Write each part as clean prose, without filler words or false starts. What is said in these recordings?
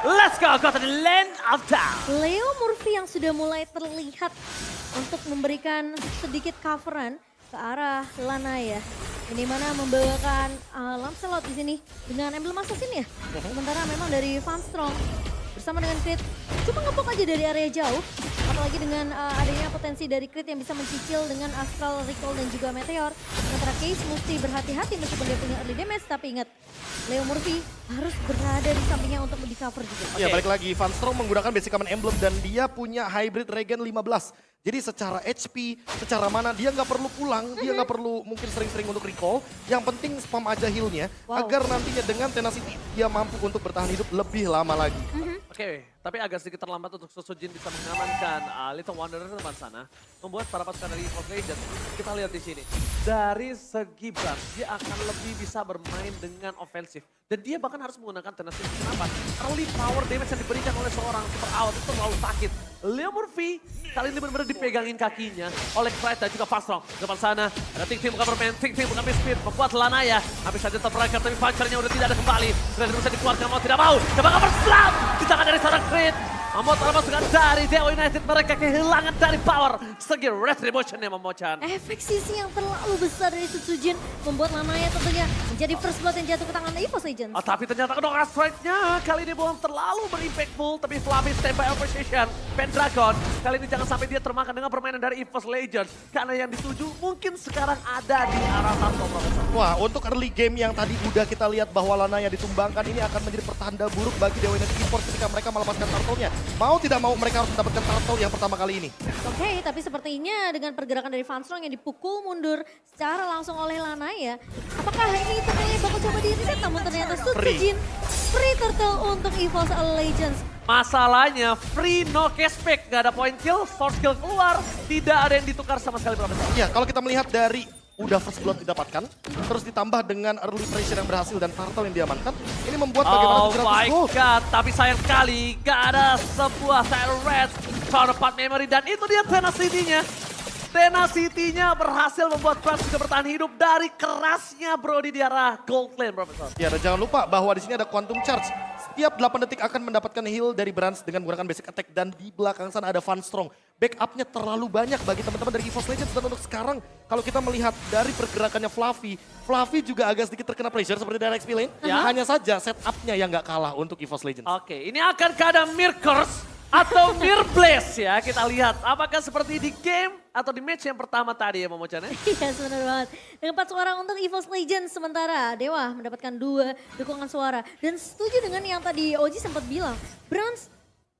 Let's go to the land of town. Leo Murphy yang sudah mulai terlihat untuk memberikan sedikit coveran ke arah Lanaya. Ini mana membawakan Lancelot di sini dengan emblem assassin ya. Sementara memang dari Van Strong bersama dengan Crit cuma ngepok aja dari area jauh. Apalagi dengan adanya potensi dari Crit yang bisa mencicil dengan Astral Recall dan juga Meteor. Sementara Case mesti berhati-hati meskipun dia punya early damage. Tapi ingat, Leo Murphy harus berada di sampingnya untuk di cover juga. Ya balik lagi, Van Strong menggunakan basic command emblem dan dia punya hybrid regen 15. Jadi secara HP, secara mana dia nggak perlu pulang, dia nggak perlu mungkin sering-sering untuk recall. Yang penting spam aja healnya agar nantinya dengan tenacity dia mampu untuk bertahan hidup lebih lama lagi. Oke, tapi agak sedikit terlambat untuk Sosojin bisa mengamankan Little Wanderer di depan sana. Membuat para pasukan dari EVOS Legends, kita lihat di sini. Dari segi Brand, dia akan lebih bisa bermain dengan ofensif. Dan dia bahkan harus menggunakan tenacity. Kenapa? Early power damage yang diberikan oleh seorang super out itu terlalu sakit. Leo Murphy kali ini benar-benar dipegangin kakinya oleh Clyde dan juga Van Strong. Di depan sana ada Ting Ting bukan bermain, Ting Ting bukan Misfit. Membuat Lanaya habis saja terperangkap tapi Funchernya udah tidak ada kembali. Sudah bisa dikeluarkan mau tidak mau. Coba cover slam di tangan dari seorang Crit. Membuat para pasukan dari Dewa United mereka kehilangan dari power. Segi retribution yang memocan. Efek sisi yang terlalu besar dari Setsujin membuat Lanaya tentunya menjadi first blood yang jatuh ke tangan EVOS Legends. Tapi ternyata kedua strike-nya kali ini belum terlalu berimpactful. Tapi Flavis standby on position. Pendragon kali ini jangan sampai dia termakan dengan permainan dari EVOS Legends. Karena yang dituju mungkin sekarang ada di arah Tarto, Profesor. Wah, untuk early game yang tadi udah kita lihat bahwa Lanaya ditumbangkan ini akan menjadi pertanda buruk bagi Dewa United Esports ketika mereka melepaskan turtle-nya. Mau tidak mau mereka harus mendapatkan turtle yang pertama kali ini. Oke, tapi sepertinya dengan pergerakan dari Van Strong yang dipukul mundur secara langsung oleh Lanaya. Apakah ini ternyata bakal coba di-reset? Namun ternyata Setsujin free turtle untuk EVOS Legends. Masalahnya free no cashback, gak ada point kill, force kill keluar, tidak ada yang ditukar sama sekali, Profesor. Ya, kalau kita melihat dari udah first blood didapatkan, terus ditambah dengan early pressure yang berhasil dan turtle yang diamankan, ini membuat bagaimana Oh my god, tapi sayang sekali gak ada sebuah Silent Red, counterpart memory dan itu dia tenacity-nya. Tenacity-nya berhasil membuat Brand juga bertahan hidup dari kerasnya Brody di arah Gold Lane, Profesor. Ya, dan jangan lupa bahwa di sini ada Quantum Charge. Setiap 8 detik akan mendapatkan heal dari Brands dengan menggunakan basic attack dan di belakang sana ada Van Strong. Backupnya terlalu banyak bagi teman-teman dari EVOS Legends dan untuk sekarang kalau kita melihat dari pergerakannya Fluffy juga agak sedikit terkena pressure seperti dari XP Lane. Ya. Hanya saja setupnya yang nggak kalah untuk EVOS Legends. Oke, ini akan ada Mirror Curse atau Mirror Blaze ya. Kita lihat apakah seperti di game atau di match yang pertama tadi ya Momocan ya. Iya benar banget. Dengan 4 suara untuk EVOS Legends sementara Dewa mendapatkan 2 dukungan suara. Dan setuju dengan yang tadi Oji sempat bilang, Browns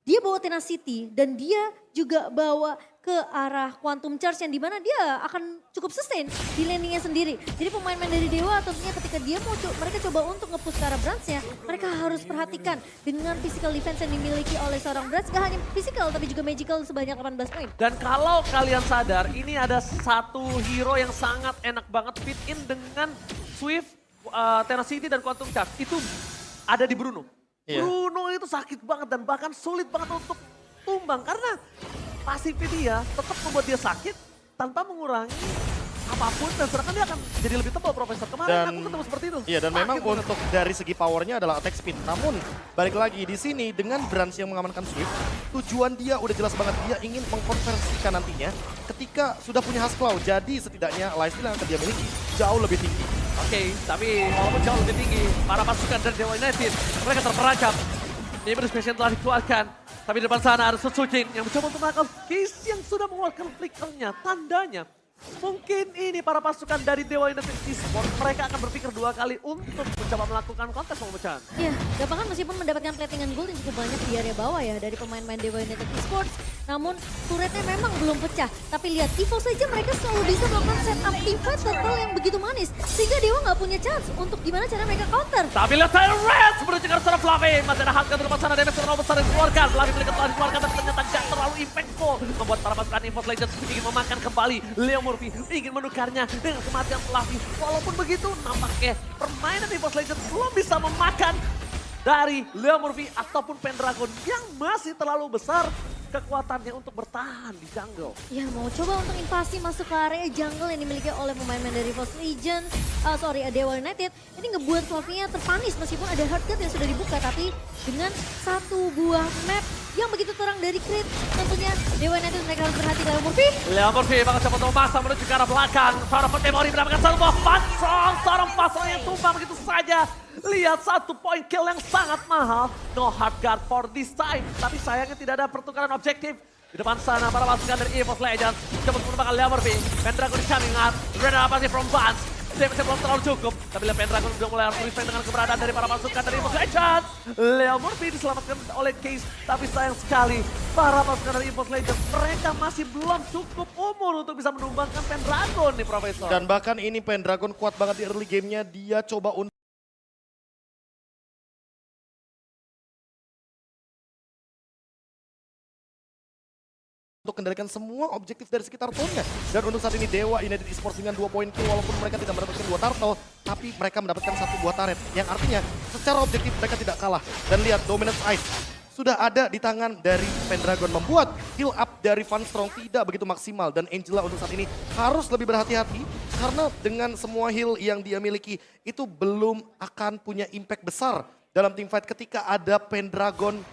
dia bawa Tenacity dan dia juga bawa ke arah Quantum Charge yang dimana dia akan cukup sustain di landingnya sendiri. Jadi pemain-pemain dari Dewa tentunya ketika dia mau mereka coba untuk nge-push ke arah Brands-nya, mereka harus perhatikan dengan physical defense yang dimiliki oleh seorang Brands. Gak hanya physical tapi juga magical sebanyak 18 poin. Dan kalau kalian sadar ini ada satu hero yang sangat enak banget fit in dengan Swift, Tenacity dan Quantum Charge. Itu ada di Bruno. Iya. Bruno itu sakit banget dan bahkan sulit banget untuk tumbang karena pasifnya dia tetap membuat dia sakit tanpa mengurangi apapun dan sedangkan dia akan jadi lebih tebal, Profesor. Kemarin aku ketemu seperti itu. Iya, dan Sakit memang banget. untuk dari segi powernya adalah attack speed. Namun balik lagi di sini dengan Brands yang mengamankan Swift, tujuan dia udah jelas banget, dia ingin mengkonversikan nantinya ketika sudah punya Hasclaw. Jadi setidaknya lifesteal yang akan dia miliki jauh lebih tinggi. Oke, tapi walaupun jauh lebih tinggi, para pasukan dari Dewa United, mereka terperangkap. Neighbor Special telah dikeluarkan, tapi di depan sana ada Setsujin yang mencoba untuk menangkap Case yang sudah mengeluarkan flickernya. Tandanya, mungkin ini para pasukan dari Dewa United Esports, mereka akan berpikir 2 kali untuk mencoba melakukan kontes pemecahan. Ya, Gapangan meskipun mendapatkan platingan gold yang cukup banyak di area bawah ya dari pemain-pemain Dewa United Esports. Namun turretnya memang belum pecah. Tapi lihat EVOS saja mereka selalu bisa melakukan setup teamfight turtle yang begitu manis. Sehingga Dewa nggak punya chance untuk gimana cara mereka counter. Tapi lihat Tyler Red sebenarnya dengan seorang Fluffy. Masih ada Hulk di depan sana, damage terlalu besar yang dikeluarkan. Fluffy mereka telah dikeluarkan tapi ternyata gak terlalu impactful. Membuat para pasukan EVOS Legends ingin memakan kembali Leo Murphy. Ingin menukarnya dengan kematian Fluffy. Walaupun begitu nampaknya permainan EVOS Legends belum bisa memakan dari Leo Murphy ataupun Pendragon yang masih terlalu besar. kekuatannya untuk bertahan di jungle. Ya mau coba untuk invasi masuk ke area jungle yang dimiliki oleh pemain-pemain dari Force Legends, Dewa United. Ini ngebuat Fluffy-nya terpanis meskipun ada hard guard yang sudah dibuka, tapi dengan satu buah map yang begitu terang dari Crit, tentunya Dewa United mereka harus berhati Leo Murphy. Leo Murphy bakal coba memaksa menuju ke arah belakang. Seorang Memori mendapatkan satu buah Fansong, seorang Fansong yang tumbang begitu saja. Lihat 1 poin kill yang sangat mahal. No hard guard for this time. Tapi sayangnya tidak ada pertukaran objektif. Di depan sana para pasukan dari EVOS Legends. Coba menggunakan Leo Murphy. Pendragon di coming out. Rena apa sih from Vance. Damage belum terlalu cukup. Tapi lihat Pendragon sudah mulai harus respect dengan keberadaan dari para pasukan dari EVOS Legends. Leo Murphy diselamatkan oleh Case. Tapi sayang sekali para pasukan dari EVOS Legends. Mereka masih belum cukup umur untuk bisa menumbangkan Pendragon nih Profesor. Dan bahkan ini Pendragon kuat banget di early gamenya. Dia coba untuk kendalikan semua objektif dari sekitar tonnya. Dan untuk saat ini Dewa United Esports dengan 2 poin kill walaupun mereka tidak mendapatkan 2 turtle, tapi mereka mendapatkan 1 buah turret. Yang artinya secara objektif mereka tidak kalah. Dan lihat Dominance Ice sudah ada di tangan dari Pendragon, membuat heal up dari Funstrong tidak begitu maksimal. Dan Angela untuk saat ini harus lebih berhati-hati karena dengan semua heal yang dia miliki itu belum akan punya impact besar dalam teamfight ketika ada Pendragon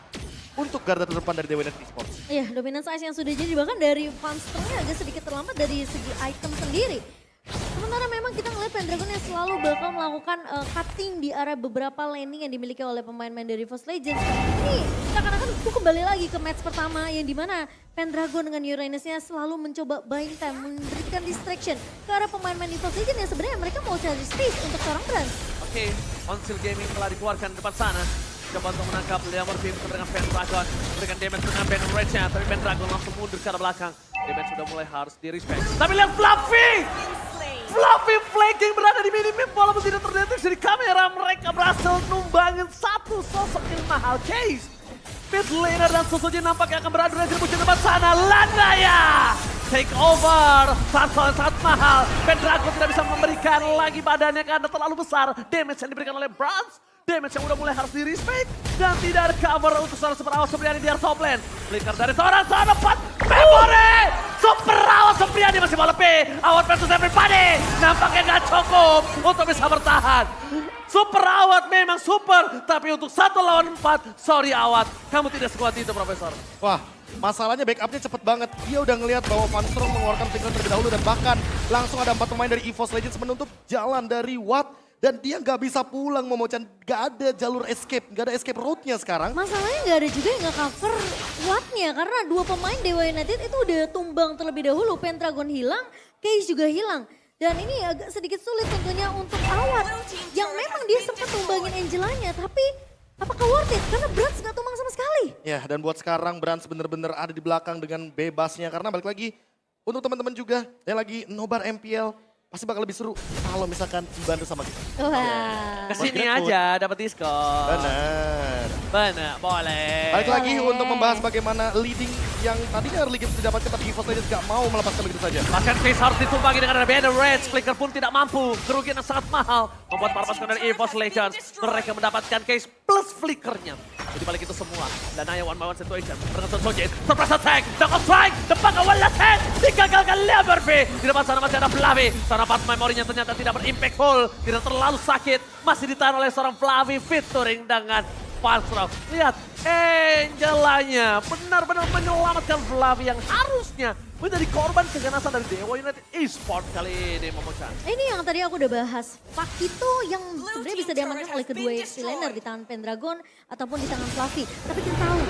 untuk garda terdepan dari Dewa United Esports. Iya, dominance ice yang sudah jadi bahkan dari Funstrong-nya agak sedikit terlambat dari segi item sendiri. Sementara memang kita ngeliat Pendragon yang selalu bakal melakukan cutting di area beberapa laning yang dimiliki oleh pemain-pemain dari Force Legends. Ini seakan-akan kembali lagi ke match pertama yang dimana Pendragon dengan Uranus-nya selalu mencoba buying time, memberikan distraction ke arah pemain-pemain di Force Legends yang sebenarnya mereka mau cari space untuk seorang Brand. Oke, Onsil Gaming telah dikeluarkan depan sana. Coba untuk menangkap Leo Murphy dengan Pendragon. Berikan damage dengan Ben Rage-nya, tapi Pendragon langsung mundur ke arah belakang. Damage sudah mulai harus di-respect. Tapi lihat Fluffy! Fluffy flanking berada di mini-map walaupun tidak terdeteksi di kamera. Mereka berhasil numbangin satu sosok yang mahal. Case, mid laner dan Sosojin nampaknya akan beradu dengan di depan sana. Lanaya! Take over, Turtle yang sangat mahal. Pendragon tidak bisa memberikan lagi badannya karena terlalu besar. Damage yang diberikan oleh Brans. Damage yang udah mulai harus di-respect. Dan tidak ada cover untuk seorang Super Awal Supriyadi di area top lane. Flicker dari seorang Sonopat. Memori! Super Awal Supriyadi masih mau lebih. Awat versus everybody. Nampaknya gak cukup untuk bisa bertahan. Super Awat memang super. Tapi untuk 1 lawan 4, sorry Awat. Kamu tidak sekuat itu Profesor. Wah, masalahnya backupnya cepet banget. Dia udah ngelihat bahwa Funstrong mengeluarkan Flicker terlebih dahulu dan bahkan langsung ada 4 pemain dari EVOS Legends menutup jalan dari Watt. Dan dia nggak bisa pulang Momochan, nggak ada jalur escape, nggak ada escape route-nya sekarang. Masalahnya nggak ada juga yang nge-cover Watt-nya karena 2 pemain Dewa United itu udah tumbang terlebih dahulu. Pendragon hilang, Case juga hilang. Dan ini agak sedikit sulit tentunya untuk Awat yang memang dia sempat tumbangin Angelanya, tapi apakah worth it? Karena Brans nggak tumbang sama sekali. Ya, dan buat sekarang Brans bener-bener ada di belakang dengan bebasnya. Karena balik lagi, untuk teman-teman juga yang lagi nobar MPL, pasti bakal lebih seru kalau misalkan dibantu sama kita. Wah. Kesini aja dapat diskon. Benar. Benar, boleh. Balik lagi Boleh. untuk membahas bagaimana leading yang tadinya early game didapatkan tapi EVOS Legends gak mau melepaskan begitu saja. Bahkan Case harus ditumpangi dengan ada Banner Reds. Flicker pun tidak mampu. Kerugian yang sangat mahal. Membuat para pasukan dari EVOS Legends. Mereka mendapatkan Case plus Flickernya. Jadi balik itu semua. Dan hanya 1-by-1 situation. Dengan Sojin. Surprise attack. Double strike. Depan awal attack. Digagalkan Leo Murphy. Di depan sana masih ada Flavi. Sana part memorinya ternyata tidak berimpactful. Tidak terlalu sakit. Masih ditahan oleh seorang Flavi featuring dengan Funstrong. Lihat, Angelanya benar-benar menyelamatkan Flavi yang harusnya menjadi korban keganasan dari Dewa United Esports kali ini, Momochan. Ini yang tadi aku udah bahas. Pakito yang sebenarnya bisa diamankan oleh kedua laner di tangan Pendragon ataupun di tangan Fluffy. Tapi kita tahu,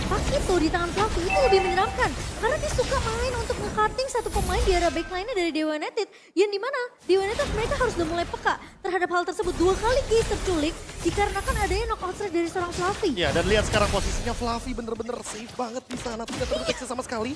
Pakito di tangan Fluffy itu lebih menyeramkan. Karena dia suka main untuk nge-cutting satu pemain di area backline-nya dari Dewa United. Yang dimana Dewa United mereka harus udah mulai peka terhadap hal tersebut. 2 kali Case terculik dikarenakan adanya knockout strike dari seorang Fluffy. Ya, dan lihat sekarang posisinya Fluffy bener-bener safe banget di sana. Tidak terdeteksi sama sekali.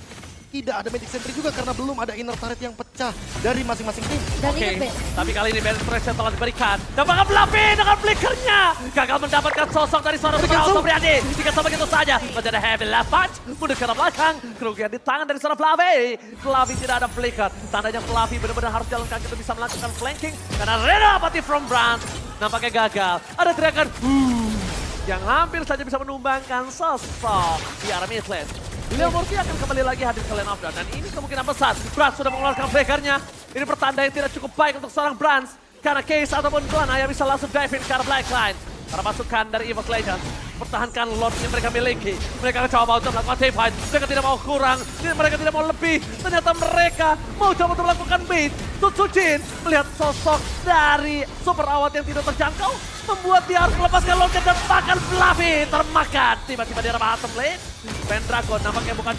Tidak ada Magic Sentry juga karena belum ada inner turret yang pecah dari masing-masing tim. Dan Oke, ingat Ben, tapi kali ini Banner Reds yang telah diberikan. Dapatkan Fluffy dengan flickernya. Gagal mendapatkan sosok dari seorang Super Awal Supriyadi. Jika sama begitu saja, masih ada heavy left punch. Mundur ke arah belakang. Kerugian di tangan dari seorang Fluffy. Fluffy tidak ada flicker. Tandanya Fluffy benar-benar harus jalan kaki untuk bisa melakukan flanking. Karena Rena Pati from Brand nampaknya gagal. Ada teriakan yang hampir saja bisa menumbangkan sosok di arah mid lane. Leo Murphy akan kembali lagi hadir ke lane of dan ini kemungkinan besar. Brans sudah mengeluarkan flickernya. Ini pertanda yang tidak cukup baik untuk seorang Brans. Karena Case ataupun Glenn bisa langsung dive in ke arah Blackline. Para pasukan dari EVOS Legends pertahankan Lord yang mereka miliki. Mereka coba untuk melakukan team fight. Mereka tidak mau kurang, mereka tidak mau lebih. Ternyata mereka mau coba untuk melakukan beat. Sutsujin melihat sosok dari super awat yang tidak terjangkau. Membuat dia harus melepaskan Lordnya dan bahkan Fluffy termakan. Tiba-tiba di arah bottom lane. Pendragon nampaknya bukan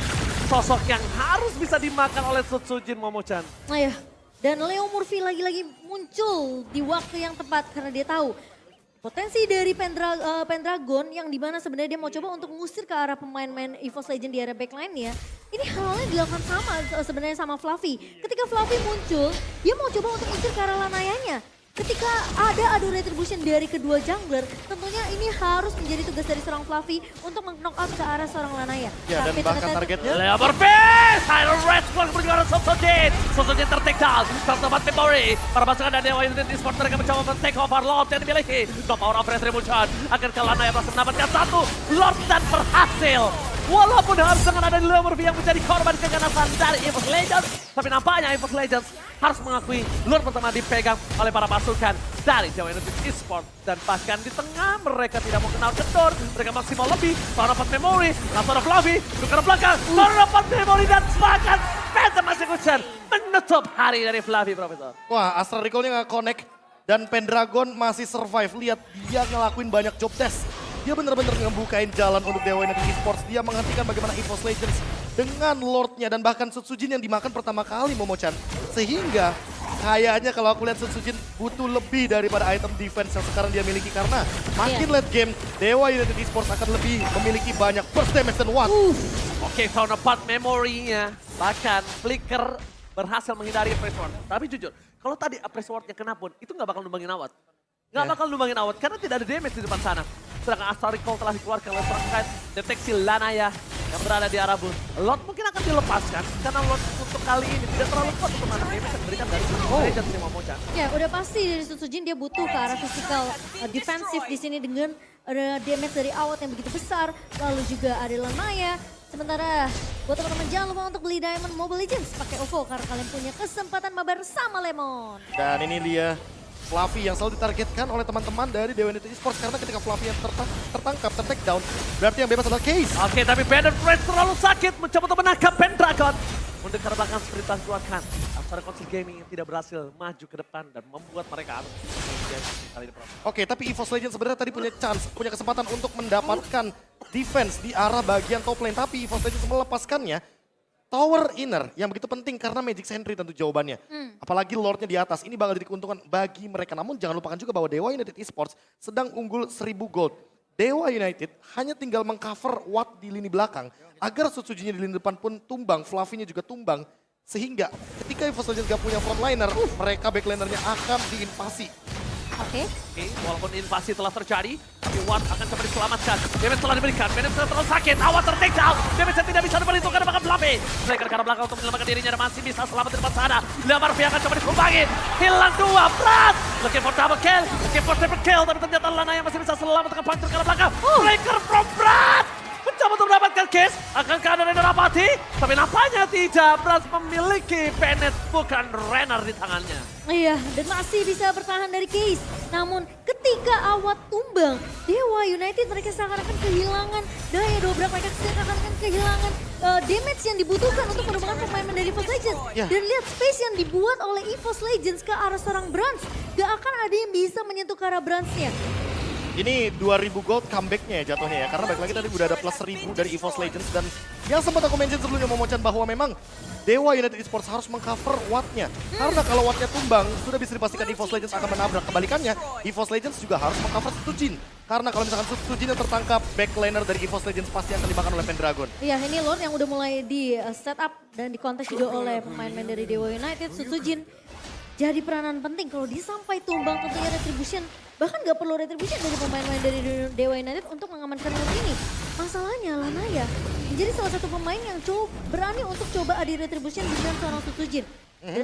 sosok yang harus bisa dimakan oleh Sutsujin, Momo-chan. Nah ya, dan Leo Murphy lagi-lagi muncul di waktu yang tepat karena dia tahu potensi dari Pendragon yang dimana sebenarnya dia mau coba untuk mengusir ke arah pemain-pemain EVOS Legend di area backline ya. Ini halnya dilakukan sama sebenarnya sama Fluffy. Ketika Fluffy muncul, dia mau coba untuk mengusir ke arah Lanayanya. Ketika ada adu retribution dari kedua jungler, tentunya ini harus menjadi tugas dari seorang Fluffy untuk meng-knock out ke arah seorang Lanaya. Ya, dan bahkan targetnya Leo Murphy! Silent Red Squad berjuara Sutsujin! Sutsujin ter-take down, tertempat Memory. Para pasukan dan Dewa United Esports mereka mencoba men-take over Lord yang dimiliki. The power of retribution akan ke Lanaya berhasil mendapatkan satu Lord dan berhasil. Walaupun harus dengan ada Leo Murphy yang menjadi korban keganasan dari EVOS Legends. Tapi nampaknya EVOS Legends harus mengakui Lord pertama dipegang oleh para pasukan dari Dewa United Esports. Dan bahkan di tengah mereka tidak mau kenal kendor. Mereka masih mau lebih. Seorang dapat Memory, seorang Fluffy, tukar belakang. Seorang dapat Memory dan bahkan Phantom Execution menutup hari dari Fluffy, Profesor. Wah, Astral Recall-nya nggak connect. Dan Pendragon masih survive. Lihat, dia ngelakuin banyak job test. Dia benar-benar ngebukain jalan untuk Dewa United Esports. Dia menghentikan bagaimana EVOS Legends dengan Lordnya dan bahkan Sutsujin yang dimakan pertama kali, Momo-chan. Sehingga kayaknya kalau aku lihat Sutsujin butuh lebih daripada item defense yang sekarang dia miliki. Karena makin late game, Dewa United Esports akan lebih memiliki banyak burst damage dan what. Oke, tahun depan memorinya. Bahkan Flicker berhasil menghindari Press Ward. Tapi jujur, kalau tadi Press Ward-nya kena pun, itu nggak bakal numbangin awat. Nggak bakal numbangin awat karena tidak ada damage di depan sana. Sedangkan Astral Recall telah dikeluarkan oleh seorang kait deteksi Lanaya yang berada di arah booth. Lord mungkin akan dilepaskan karena Lord untuk kali ini tidak terlalu kuat untuk mana damage yang diberikan dari Legends nih, Momo-chan. Ya udah pasti dari Sutsujin dia butuh ke arah physical defensif di sini dengan damage dari awat yang begitu besar. Lalu juga ada Lanaya. Sementara buat teman-teman jangan lupa untuk beli Diamond Mobile Legends pakai OVO karena kalian punya kesempatan mabar sama Lemon. Dan ini dia Fluffy yang selalu ditargetkan oleh teman-teman dari Dewa United Esports. Karena ketika Fluffy yang tertangkap, ter-take down, berarti yang bebas adalah Case. Oke, tapi Bandit Friends terlalu sakit mencoba untuk menangkap Pendragon. Mendekat belakang seperti telah dikeluarkan. Astral Council Gaming yang tidak berhasil maju ke depan dan membuat mereka harus kali ini. Oke, tapi EVOS Legends sebenarnya tadi punya chance, punya kesempatan untuk mendapatkan defense di arah bagian top lane. Tapi EVOS Legends melepaskannya. Tower inner yang begitu penting karena Magic Sentry tentu jawabannya. Apalagi Lordnya di atas, ini bakal jadi keuntungan bagi mereka. Namun jangan lupakan juga bahwa Dewa United Esports sedang unggul 1000 gold. Dewa United hanya tinggal mengcover Watt di lini belakang. Agar Sutsujinnya di lini depan pun tumbang, Fluffy-nya juga tumbang. Sehingga ketika EVOS Legends gak punya frontliner, mereka backlinernya akan diinvasi. Oke. Oke, walaupun invasi telah terjadi, tapi Watt akan coba diselamatkan. Damage telah diberikan, Damage terlalu sakit, Awat ter-take down. Damage yang tidak bisa diperhitungkan bahkan Fluffy. Mereka ke arah belakang untuk menyelamatkan dirinya dan masih bisa selamat di depan sana. Leo Murphy akan coba dikumbangin. Hilang dua, Brad! Looking for double kill, looking for triple kill, tapi ternyata Lanaya masih bisa selamat dengan puncher ke arah belakang. Breaker from Brad! Mencoba untuk mendapatkan case, akankah ada Renner Apathy? Tapi nampaknya tidak, Brad memiliki Bennett bukan Renner di tangannya. Iya, dan masih bisa bertahan dari Case. Namun ketika Awat tumbang, Dewa United mereka seakan-akan kehilangan daya dobrak. Mereka seakan-akan kehilangan damage yang dibutuhkan untuk menemukan pemain dari EVOS Legends. Dan lihat space yang dibuat oleh EVOS Legends ke arah seorang Brans. Gak akan ada yang bisa menyentuh ke arah Bransnya. Ini 2000 gold comeback-nya ya jatuhnya ya. Karena balik lagi tadi udah ada plus 1000 dari EVOS Legends. Dan yang sempat aku mention sebelumnya Momo-chan bahwa memang Dewa United Esports harus mengcover Watt-nya. Karena kalau Watt-nya tumbang, sudah bisa dipastikan EVOS Legends akan menabrak. Kebalikannya, EVOS Legends juga harus mengcover Sutsujin. Karena kalau misalkan Sutsujin yang tertangkap, backliner dari EVOS Legends pasti akan dimakan oleh Pendragon. Iya, ini Lord yang udah mulai di setup dan dikontes juga oleh pemain-pemain dari Dewa United. Sutsujin jadi peranan penting kalau dia sampai tumbang tentunya retribution. Bahkan gak perlu retribution dari pemain-pemain dari Dewa United untuk mengamankan Lord ini. Masalahnya Lanaya menjadi salah satu pemain yang berani untuk coba adi retribution dengan seorang Sutsujin.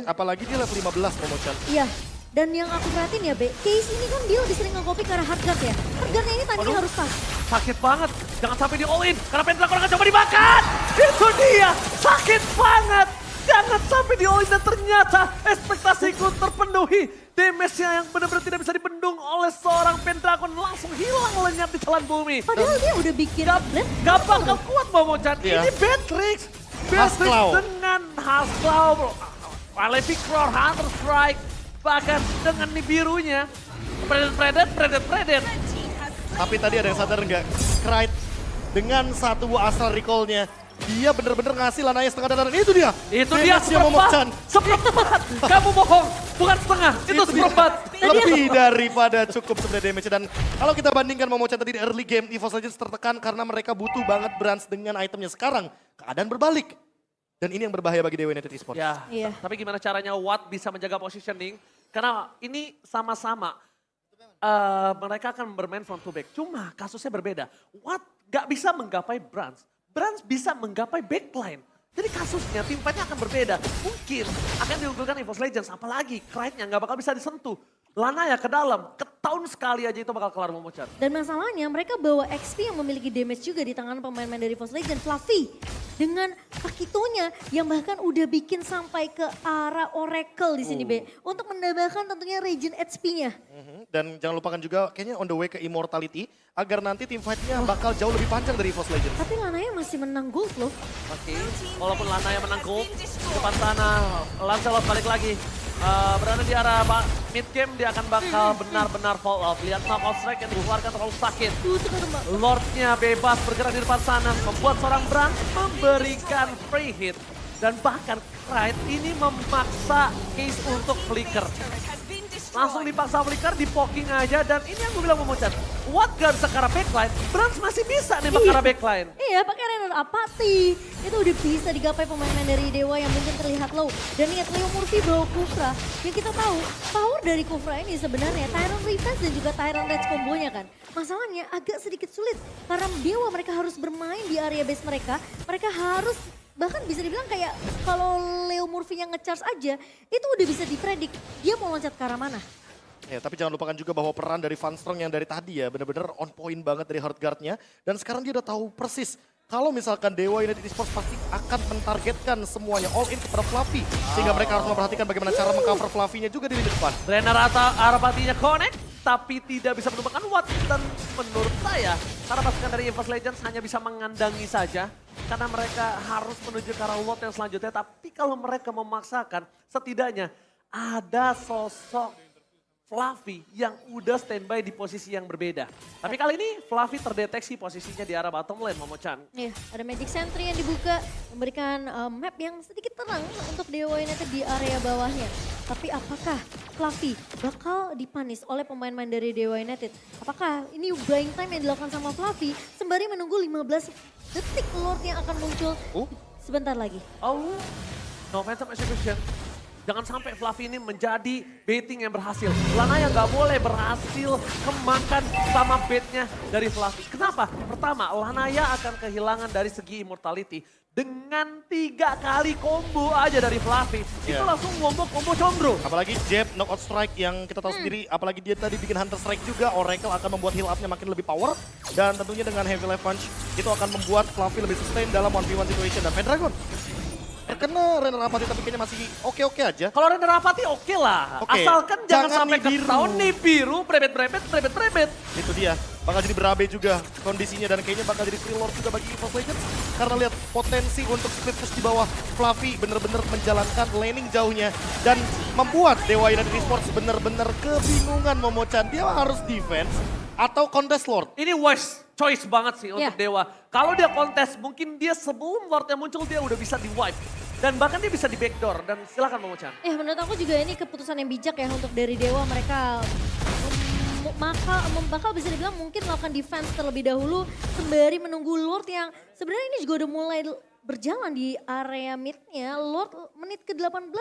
Apalagi dia level 15 Momo-chan. Iya, dan yang aku perhatiin ya Be, Case ini kan dia lebih sering nge-copy ke arah hardguard ya. Hardguardnya ini timingnya harus pas. sakit banget. Jangan sampai di all in, karena Pendragon akan coba dimakan. Itu dia, sakit banget. Jangan sampai di all in dan ternyata ekspektasiku terpenuhi. Damage-nya yang benar-benar tidak bisa dibendung oleh seorang Pendragon langsung hilang lenyap di telan bumi. Padahal dia udah bikin blend. Gak bakal kuat Momochan, Iya. ini Beatrix. Hasclaw. Dengan Hasclaw, Malefic Roar, Hunter Strike, bahkan dengan nih birunya. Predet. Tapi tadi ada yang sadar nggak? Krite dengan satu buah Astral Recall-nya, dia bener-bener ngasih Lanaya setengah danaran. Itu dia. Itu dia Damage-nya Momochan. seperempat. Kamu bohong, bukan setengah, itu seperempat. Lebih daripada cukup sebenarnya damage. Dan kalau kita bandingkan Momochan tadi di early game, EVOS Legends tertekan karena mereka butuh banget Brands dengan itemnya. Sekarang keadaan berbalik. Dan ini yang berbahaya bagi Dewa United Esports. Ya, Iya. tapi gimana caranya Watt bisa menjaga positioning? Karena ini sama-sama mereka akan bermain front to back. Cuma kasusnya berbeda. Watt gak bisa menggapai Brands. Brands bisa menggapai backline. Jadi kasusnya tim fight-nya akan berbeda. Mungkin akan diunggulkan EVOS Legends. Apalagi Krite-nya gak bakal bisa disentuh. Lanaya ke dalam, ketahuan sekali aja itu bakal kelar Momochan. Dan masalahnya mereka bawa XP yang memiliki damage juga di tangan pemain-pemain dari EVOS Legends. Fluffy dengan Pakitonya yang bahkan udah bikin sampai ke arah Oracle di sini B. Untuk menambahkan tentunya regen HP-nya. Dan jangan lupakan juga kayaknya on the way ke Immortality. Agar nanti tim fight-nya bakal jauh lebih panjang dari EVOS Legends. Tapi Lanaya masih menang gold loh. Oke, walaupun Lanaya menang gold, depan sana Lancelot balik lagi. Berada di arah mid game, dia akan bakal benar-benar fall off. Lihat knockout strike yang dikeluarkan terlalu sakit. Lordnya bebas bergerak di depan sana, membuat seorang Brand memberikan free hit. Dan bahkan Krite ini memaksa Case untuk flicker. Langsung dipaksa flicker, di poking aja, dan ini yang gue bilang Momochan. Watt gak bisa ke arah backline, Brands masih bisa nembak ke arah backline. Iya, pakai Renner Apathy. Itu udah bisa digapai pemain-pemain dari Dewa yang mungkin terlihat low. Dan lihat Leo Murphy bawa Kufra. Yang kita tahu, power dari Kufra ini sebenarnya Tyrant Revenge dan juga Tyrant Rage kombonya kan. Masalahnya agak sedikit sulit. Karena Dewa mereka harus bermain di area base mereka. Mereka harus bahkan bisa dibilang kayak kalau Leo Murphy yang nge-charge aja, itu udah bisa dipredik dia mau loncat ke arah mana. Ya, tapi jangan lupakan juga bahwa peran dari Van Strong yang dari tadi ya benar-benar on point banget dari hard guard-nya. Dan sekarang dia udah tahu persis kalau misalkan Dewa United Esports pasti akan mentargetkan semuanya all in kepada Fluffy. Sehingga mereka harus memperhatikan bagaimana cara mengcover Fluffy-nya juga di lini depan. Renner atau Arapatinya connect, tapi tidak bisa menumbangkan Watt. Dan menurut saya, para pasukan dari EVOS Legends hanya bisa mengandangi saja. Karena mereka harus menuju ke arah Watt yang selanjutnya. Tapi kalau mereka memaksakan, setidaknya ada sosok Fluffy yang udah standby di posisi yang berbeda. Tapi kali ini Fluffy terdeteksi posisinya di arah bottom lane, Momochan. Iya, ada Magic Sentry yang dibuka, memberikan map yang sedikit terang untuk Dewa United di area bawahnya. Tapi apakah Fluffy bakal dipanis oleh pemain-pemain dari Dewa United? Apakah ini buying time yang dilakukan sama Fluffy sembari menunggu 15 detik Lord yang akan muncul sebentar lagi? Oh, no phantom execution. Jangan sampai Fluffy ini menjadi baiting yang berhasil. Lanaya nggak boleh berhasil kemakan sama baitnya dari Fluffy. Kenapa? Pertama, Lanaya akan kehilangan dari segi immortality. Dengan 3 kali combo aja dari Fluffy, itu langsung combo combro. Apalagi jab, knockout strike yang kita tahu sendiri, apalagi dia tadi bikin hunter strike juga, Oracle akan membuat heal up-nya makin lebih power. Dan tentunya dengan heavy life punch, itu akan membuat Fluffy lebih sustain dalam 1v1 situation. Dan Pendragon terkena Renner Apathy tapi kayaknya masih oke-oke aja. Kalau Renner Apathy oke lah, Oke, asalkan jangan sampai nih biru. ketahuan nih biru, brebet. Itu dia, bakal jadi berabe juga kondisinya dan kayaknya bakal jadi free lord juga bagi EVOS Legends. Karena lihat potensi untuk split push di bawah, Fluffy bener-bener menjalankan laning jauhnya. Dan membuat Dewa United Esports bener-bener kebingungan Momochan. Dia harus defense atau contest lord. Ini wise choice banget sih untuk Yeah. Dewa. Kalau dia kontes, mungkin dia sebelum Lordnya muncul dia udah bisa di-wipe. Dan bahkan dia bisa di backdoor. Dan silakan Momochan. Menurut aku juga ini keputusan yang bijak ya untuk dari Dewa. Mereka bakal bisa dibilang mungkin melakukan defense terlebih dahulu sembari menunggu Lord yang sebenarnya ini juga udah mulai berjalan di area midnya. Lord menit ke 19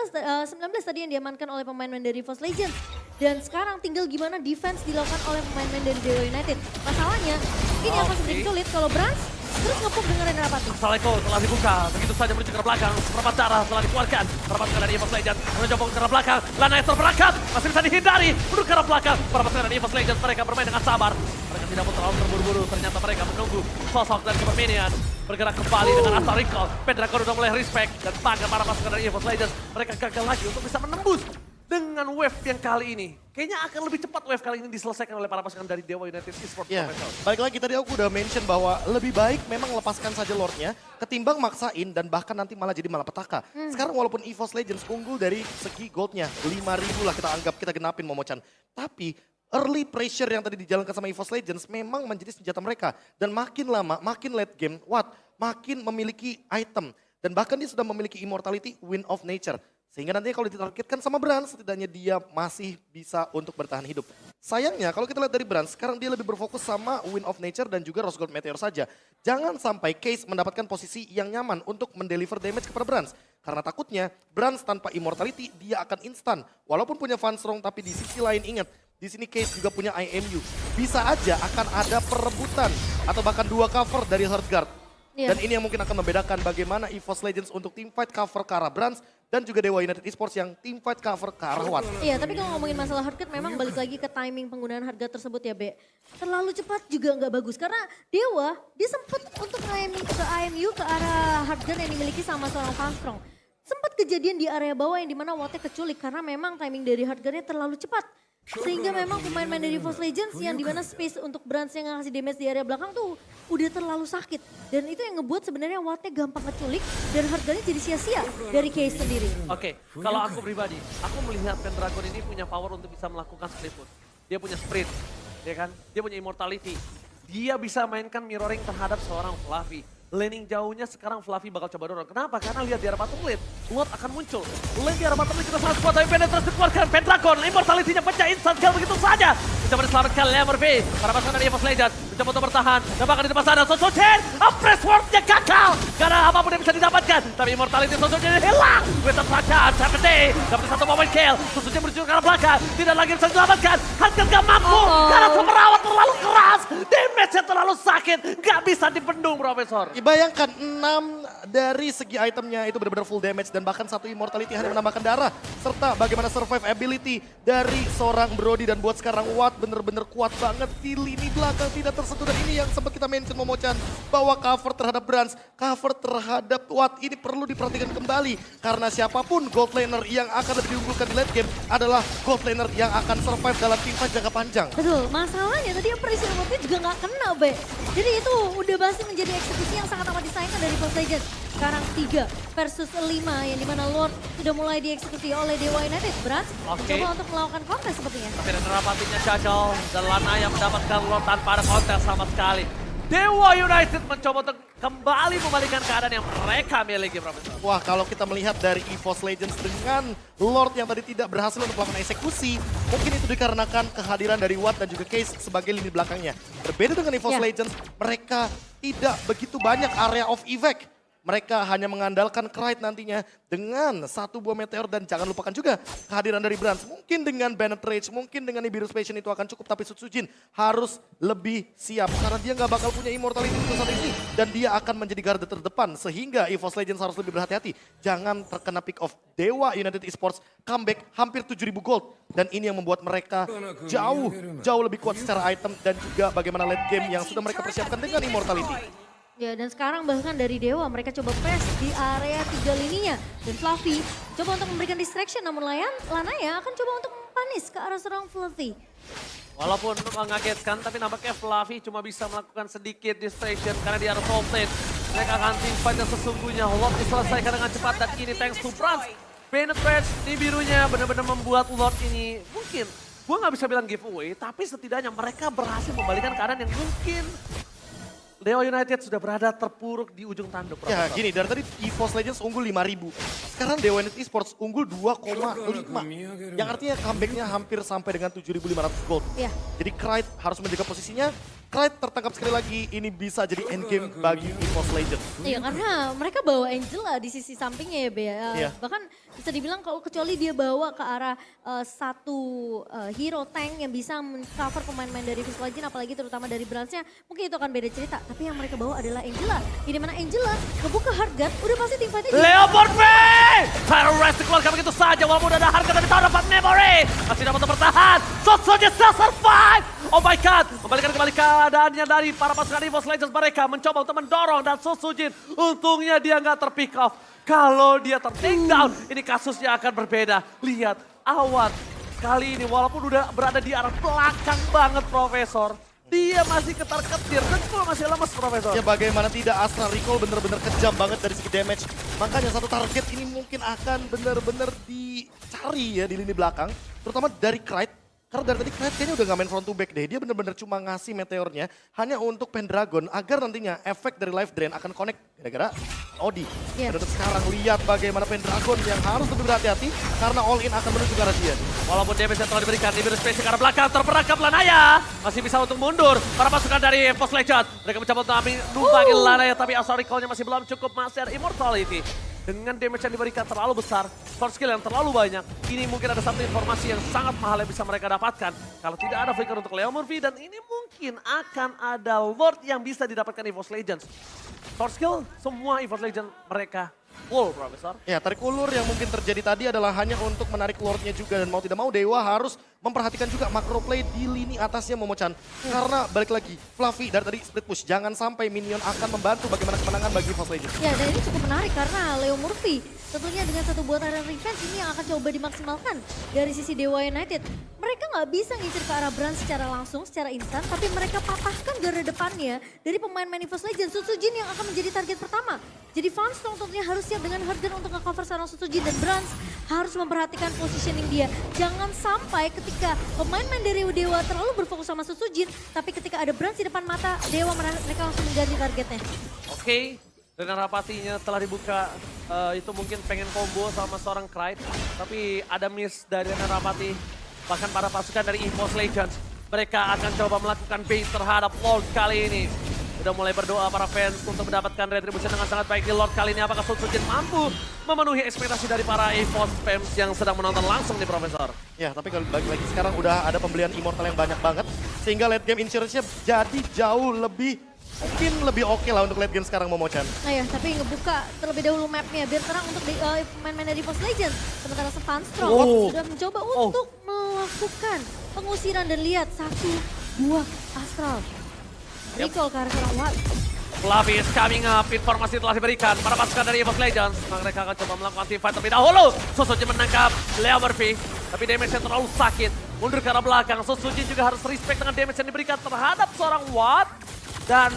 tadi yang diamankan oleh pemain-pemain dari EVOS Legends. Dan sekarang tinggal gimana defense dilakukan oleh pemain-pemain dari Dewa United. Masalahnya ini akan sedikit sulit kalau Brands terus ngepuk dengan Renner Apathy. Saleko telah dibuka, begitu saja menuju ke belakang. Seperempat darah telah dikeluarkan. Perapatan dari EVOS Legends mencoba ke arah belakang. Lanaya terperangkap, masih bisa dihindari. Menuju ke arah belakang. Perapatan dari EVOS Legends mereka bermain dengan sabar. Mereka tidak mau terlalu terburu-buru. Ternyata mereka menunggu sosok dari Super Minion bergerak kembali dengan Asal Recall. Pendragon udah mulai respect dan bangga para pasukan dari EVOS Legends. Mereka gagal lagi untuk bisa menembus dengan wave yang kali ini. Kayaknya akan lebih cepat wave kali ini diselesaikan oleh para pasukan dari Dewa United Esports. Ya, balik lagi tadi aku udah mention bahwa lebih baik memang lepaskan saja Lordnya ketimbang maksain dan bahkan nanti malah jadi malapetaka. Sekarang walaupun EVOS Legends unggul dari segi goldnya 5.000 lah kita anggap, kita genapin Momochan. Tapi early pressure yang tadi dijalankan sama EVOS Legends memang menjadi senjata mereka. Dan makin lama, makin late game, makin memiliki item. Dan bahkan dia sudah memiliki immortality, Wind of Nature. Sehingga nantinya kalau ditargetkan sama Brans, setidaknya dia masih bisa untuk bertahan hidup. Sayangnya kalau kita lihat dari Brans, sekarang dia lebih berfokus sama Wind of Nature dan juga Rose Gold Meteor saja. Jangan sampai Case mendapatkan posisi yang nyaman untuk mendeliver damage kepada Brans. Karena takutnya Brans tanpa immortality dia akan instan. Walaupun punya Funstrong tapi di sisi lain ingat, di sini Case juga punya IMU. Bisa aja akan ada perebutan atau bahkan 2 cover dari Heartguard. Dan ini yang mungkin akan membedakan bagaimana EVOS Legends untuk teamfight cover ke arah Brans dan juga Dewa United Esports yang teamfight cover ke arah Watt. Iya, tapi kalau ngomongin masalah Heartguard memang balik lagi ke timing penggunaan Heartguard tersebut ya, Be. Terlalu cepat juga nggak bagus karena Dewa dia sempat untuk ke IMU ke arah Heartguard yang dimiliki sama seorang Funstrong. Sempat kejadian di area bawah yang dimana Wattnya keculik karena memang timing dari Heartguardnya terlalu cepat. Sehingga memang pemain-pemain dari EVOS Legends yang dimana space untuk Brans yang ngasih damage di area belakang tuh udah terlalu sakit. Dan itu yang ngebuat sebenarnya Wattnya gampang keculik dan harganya jadi sia-sia dari Case sendiri. Oke, kalau aku pribadi, aku melihat Pendragon ini punya power untuk bisa melakukan split push. Dia punya sprint, ya kan? Dia punya immortality. Dia bisa mainkan mirroring terhadap seorang Fluffy. Laning jauhnya sekarang Fluffy bakal coba dorong. Kenapa? Karena lihat di arah bottom lane, Lord akan muncul. Lane di arah bottom lane sudah sangat kuat, tapi penetrasi dikeluarkan. Pendragon, immortality-nya pecah instant kill begitu saja. Mencoba diselamatkan Lemurphy. Para pasukan dari EVOS Legends mencoba untuk bertahan. Dan bahkan di depan sana, Sosochen, press ward-nya gagal. Karena apapun yang bisa didapatkan. Tapi immortality Sosochen hilang. With the flash-out, 70. Dapat satu moment kill. Sosochen menuju ke arah belakang. Tidak lagi bisa diselamatkan. Hankir gak mampu. Karena pemerawat terlalu keras. Damage-nya terlalu sakit. Gak bisa dibendung, Profesor. Bayangkan 6 dari segi itemnya itu benar-benar full damage dan bahkan 1 immortality hanya menambahkan darah. Serta bagaimana survive ability dari seorang Brody dan buat sekarang Watt benar-benar kuat banget di lini belakang tidak tersentuh. Dan ini yang sempat kita mention Momochan bahwa cover terhadap Brans, cover terhadap Watt ini perlu diperhatikan kembali. Karena siapapun gold laner yang akan lebih diunggulkan di late game adalah gold laner yang akan survive dalam teamfight jangka panjang. Betul, masalahnya tadi appreciation Wattnya juga nggak kena, Be. Jadi itu udah pasti menjadi eksekusi yang sangat amat disayangkan dari EVOS Legends. Sekarang 3 versus 5 yang dimana Lord sudah mulai dieksekusi oleh Dewa United. Brans mencoba untuk melakukan kontes sepertinya. Tapi ada nerapatinya Chachal dan Lana yang mendapatkan Lord tanpa ada kontes sama sekali. Dewa United mencoba untuk kembali membalikan keadaan yang mereka miliki, Profesor. Wah, kalau kita melihat dari EVOS Legends dengan Lord yang tadi tidak berhasil untuk melakukan eksekusi, mungkin itu dikarenakan kehadiran dari Watt dan juga Case sebagai lini belakangnya. Berbeda dengan EVOS Legends, mereka tidak begitu banyak area of effect. Mereka hanya mengandalkan Krait nantinya dengan 1 buah meteor dan jangan lupakan juga kehadiran dari Brans. Mungkin dengan Banned Rage, mungkin dengan Nibiru's Passion itu akan cukup, tapi Sutsujin harus lebih siap. Karena dia nggak bakal punya immortality untuk saat ini dan dia akan menjadi garda terdepan. Sehingga EVOS Legends harus lebih berhati-hati. Jangan terkena pick off Dewa United Esports comeback hampir 7.000 gold. Dan ini yang membuat mereka jauh lebih kuat secara item dan juga bagaimana late game yang sudah mereka persiapkan dengan immortality. Ya, dan sekarang bahkan dari Dewa mereka coba press di area 3 lininya. Dan Fluffy coba untuk memberikan distraction, namun Lanaya akan coba untuk panis ke arah seorang Fluffy. Walaupun mengagetkan, tapi nampaknya Fluffy cuma bisa melakukan sedikit distraction karena dia harus top lane. Mereka akan teamfight yang sesungguhnya. Lord diselesaikan dengan cepat dan ini thanks to Brans. Penetrate di birunya benar-benar membuat Lord ini mungkin, gue nggak bisa bilang giveaway, tapi setidaknya mereka berhasil membalikan keadaan yang mungkin Dewa United sudah berada terpuruk di ujung tanduk. Ya gini, dari tadi EVOS Legends unggul 5.000. Sekarang Dewa United Esports unggul 2,5. Yang artinya comebacknya hampir sampai dengan 7.500 gold. Ya. Jadi Krait harus menjaga posisinya. Krait tertangkap sekali lagi, ini bisa jadi endgame bagi EVOS Legends. Iya, karena mereka bawa Angela di sisi sampingnya ya, Bea. Iya. Bahkan bisa dibilang kalau kecuali dia bawa ke arah satu hero tank yang bisa cover pemain-pemain dari EVOS Legends, apalagi terutama dari Bransnya, mungkin itu akan beda cerita. Tapi yang mereka bawa adalah Angela. Di mana Angela ngebuka Heartguard, udah pasti teamfightnya Leopard Bay! Fire Rest dikeluarkan begitu saja walaupun ada harga dari tahun dapat memory. Masih dapat bertahan. Sosonya still survive. Oh my god. Kembalikan kembali ke keadaannya dari para pasukan EVOS Legends. Mereka mencoba untuk mendorong dan Susujin. Untungnya dia nggak terpick off. Kalau dia ter-take down, ini kasusnya akan berbeda. Lihat, Awan kali ini walaupun udah berada di arah belakang banget Profesor. Dia masih ketar-ketir dan masih lemas Profesor. Ya bagaimana tidak, Astral Recall bener-bener kejam banget dari segi damage. Makanya satu target ini mungkin akan bener-bener dicari ya di lini belakang. Terutama dari Krite. Karena dari tadi Krite kayaknya udah gak main front to back deh. Dia bener-bener cuma ngasih meteornya hanya untuk Pendragon. Agar nantinya efek dari life drain akan connect gara-gara Odi. Iya. Dan untuk sekarang lihat bagaimana Pendragon yang harus lebih berhati-hati. Karena all in akan menuju ke arah dia. Walaupun damage yang telah diberikan, di space ke arah belakang terperangkap Lanaya. Masih bisa untuk mundur. Para pasukan dari EVOS Legends. Mereka mencoba untuk numpangin Lanaya, tapi Astral Recall-nya masih belum cukup. Masih ada Immortality. Dengan damage yang diberikan terlalu besar, core skill yang terlalu banyak, ini mungkin ada satu informasi yang sangat mahal yang bisa mereka dapatkan. Kalau tidak ada flicker untuk Leo Murphy, dan ini mungkin akan ada Lord yang bisa didapatkan EVOS Legends. Core skill, semua EVOS Legends mereka full, Profesor. Ya, tarik ulur yang mungkin terjadi tadi adalah hanya untuk menarik Lordnya juga. Dan mau tidak mau Dewa harus memperhatikan juga macro play di lini atasnya Momochan. Karena balik lagi, Fluffy dari tadi split push. Jangan sampai minion akan membantu bagaimana kemenangan bagi EVOS Legends. Ya, dan ini cukup menarik karena Leo Murphy tentunya dengan satu buatan revenge ini yang akan coba dimaksimalkan dari sisi Dewa United. Mereka nggak bisa ngincer ke arah Brand secara langsung, secara instan, tapi mereka patahkan garda depannya dari pemain EVOS Legends. Susujin yang akan menjadi target pertama. Jadi Funstrong tentunya harus siap dengan Harden untuk nge-cover seorang Susujin, dan Brand harus memperhatikan positioning dia. Jangan sampai ketika pemain-pemain dari Dewa terlalu berfokus sama Susujin, tapi ketika ada Brand di depan mata, Dewa mereka langsung mengganti targetnya. Oke, dengan rapatinya telah dibuka, itu mungkin pengen combo sama seorang Krite, tapi ada miss dari Rapati. Bahkan para pasukan dari EVOS Legends, mereka akan coba melakukan bait terhadap Lord kali ini. Udah mulai berdoa para fans untuk mendapatkan retribution dengan sangat baik di Lord kali ini. Apakah Susujin mampu memenuhi ekspektasi dari para EVOS fans yang sedang menonton langsung nih, Profesor? Ya, tapi kalau bagi lagi sekarang udah ada pembelian Immortal yang banyak banget. Sehingga late game insurance-nya jadi jauh mungkin lebih oke lah untuk late game sekarang Momochan. Nah ya, tapi ngebuka terlebih dahulu mapnya biar terang untuk pemain-pemain dari EVOS Legends. Sementara Funstrong sudah mencoba untuk melakukan pengusiran, dan lihat satu buah Astral. Recall ke arah seorang Watt. Fluffy is coming up, informasi telah diberikan para pasukan dari EVOS Legends. Mereka akan coba melakukan team fight terlebih dahulu. Susujin menangkap Leo Murphy, tapi damage-nya terlalu sakit. Mundur ke arah belakang, Susujin juga harus respect dengan damage yang diberikan terhadap seorang Watt. Dan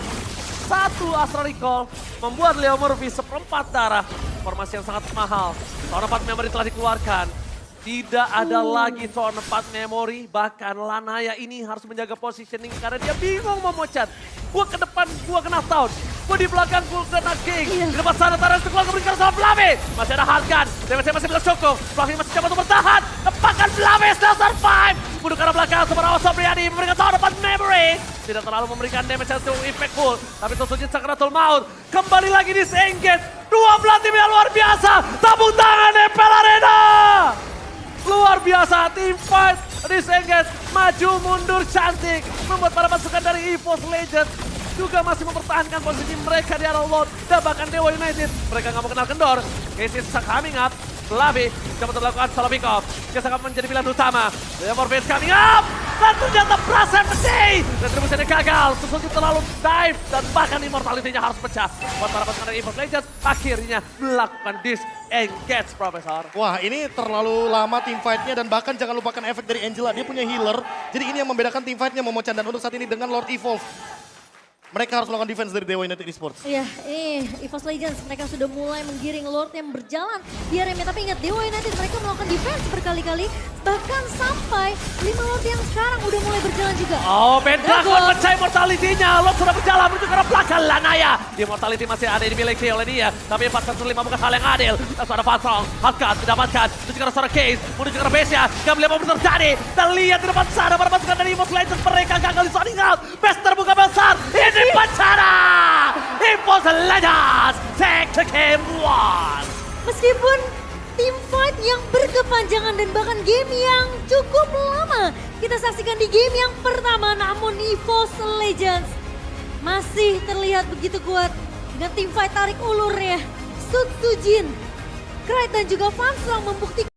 satu Astral Recall membuat Leo Murphy seperempat darah. Formasi yang sangat mahal. Tahun 4 memory telah dikeluarkan. Tidak ada lagi Tahun 4 memory. Bahkan Lanaya ini harus menjaga positioning karena dia bingung Momochan. Gua ke depan, gua kena Tahun. Gua di belakang, gua kena King. Di depan sana Taran keluar memberikan sama Fluffy. Masih ada Harkan. Damage masih belum cukup. Fluffy masih coba untuk bertahan. Lepaskan Fluffy, still survive. Mundur ke arah belakang, sementara Sobriani memberikan Tahun 4 memory. Tidak terlalu memberikan damage yang cukup impactful. Tapi Susujin Sakratul Maut kembali lagi disengage. Dua belah tim yang luar biasa. Tabung tangan Empel Arena. Luar biasa, team fight disengage. Maju mundur cantik. Membuat para pasukan dari EVOS Legends juga masih mempertahankan posisi mereka di arah Lord. Dan bahkan Dewa United, mereka nggak mau kenal kendor. Case is coming up. Fluffy coba melakukan solo pick off. Dia sangat menjadi pilihan utama. Leo Murphy is coming up. Dan ternyata Blast Empty. Retribusinya gagal. Susujin terlalu dive. Dan bahkan immortality-nya harus pecah. Buat para pasukan dari EVOS Legends akhirnya melakukan disengage, Profesor. Wah, ini terlalu lama team fight-nya, dan bahkan jangan lupakan efek dari Angela. Dia punya healer. Jadi ini yang membedakan team fight-nya Momochan. Dan untuk saat ini dengan Lord Evolve, mereka harus melakukan defense dari Dewa United Esports. Iya, EVOS Legends mereka sudah mulai menggiring Lord yang berjalan di area. Tapi ingat, Dewa United mereka melakukan defense berkali-kali. Bahkan sampai 5 Lord yang sekarang udah mulai berjalan juga. Oh, Pendragon pecah immortality-nya. Lord sudah berjalan menuju ke arah belakang Lanaya. Immortality masih ada dimiliki oleh dia. Tapi 4-1-5 bukan hal yang adil. Langsung ada Funstrong. Harkat didapatkan. Menuju ke arah seorang Case. Menuju ke arah base-nya. Gak melihat apa terjadi. Dan lihat di depan sana para pasukan dari EVOS Legends. Mereka gagal di sounding out. Base terbuka besar. Ini Pacara! EVOS Legends take to game 1. Meskipun team fight yang berkepanjangan dan bahkan game yang cukup lama kita saksikan di game yang pertama, namun EVOS Legends masih terlihat begitu kuat dengan team fight tarik ulurnya. Susujin, Krite dan juga Funstrong membuktikan